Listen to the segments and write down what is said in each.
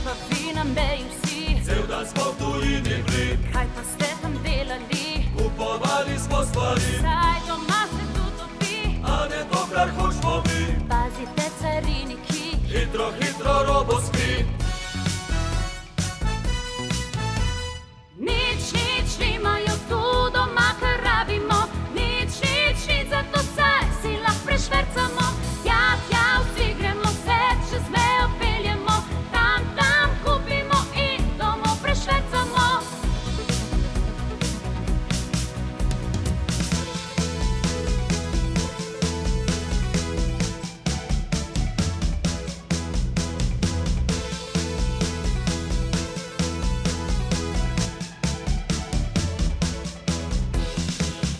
pa vi na meji vsi? Cel dan smo v tujini bili. Kaj pa ste tam delali? Kupovali smo stvari. Saj doma se tu topi, A ne to, kar hočemo mi. pazite cariniki. Hitro, hitro robo spri. Nič nimajo tu doma, kar rabimo. Nič, zato saj si lahko prešvercamo. Tja, vsi gremo, se čez mejo peljemo. Tam kupimo in domov prešvercamo.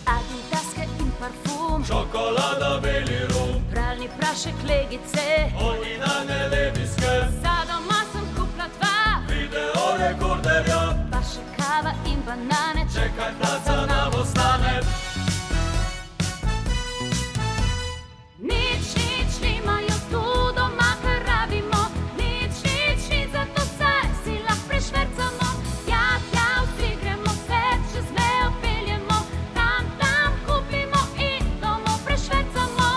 Adidaske in parfum, Čokolada, beli rum. pralni prašek, legice. Oni na neleviske. Za doma sem kupila 2, Video rekorderja. pa še kava in banane. Čekaj, placa nam ostane. Nič nimajo tu doma, kar rabimo. Nič, zato saj si lahko prešvercamo. Tja, vsi gremo, se čez mejo peljemo. Tam kupimo in domov prešvercamo.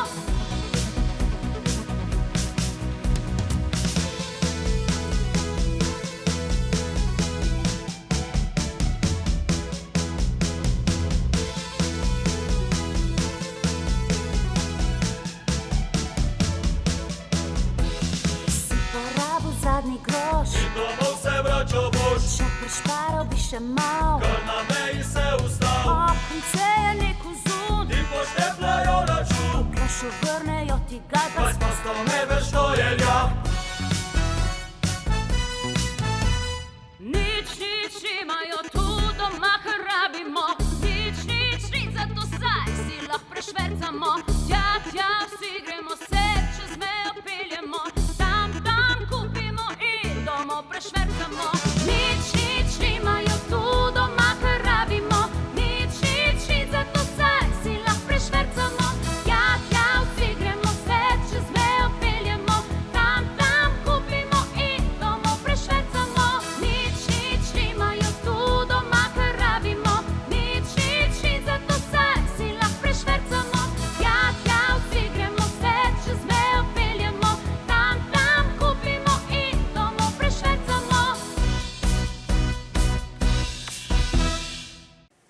Si porabil zadnji groš, In domov se vračal boš. še prišparal bi še mal. Kar na meji se ustal. Ob konce je nek uzun, Ti poštepljajo račun. kašo vrnejo ti ga, da Kaj smo s to ne veš, to je lja.